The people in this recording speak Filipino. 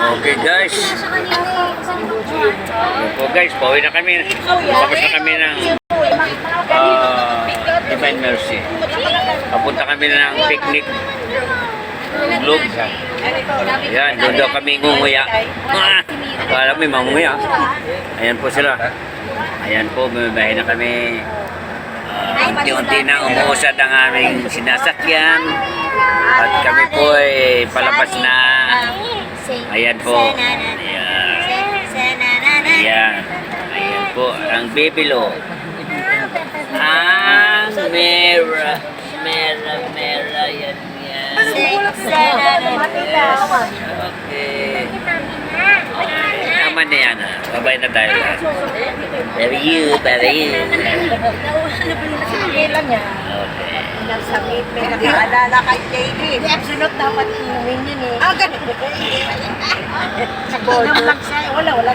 Okay guys. So guys, pauwi na kami. Tapos na kami ng Divine Mercy. Papunta kami ng picnic Globe. Ayan, doon daw kami ngunguya. Akala mo yung manguya. Ayan po sila. Ayan po, bumibahin na kami. Unti-unti na umuusad ang aming sinasakyan. At kami po ay palabas na. Ayan po. Ayan. Ayan. Ayan po, ang bibilo. Ang mera. Mera, yan. Yes. Okay. Tama na yan. Babay na tayo. Very you. Okay. Nagsakit, may nakaalala kay David. Absolute dapat inumin yun eh. Ganun. Sa gold. Wala.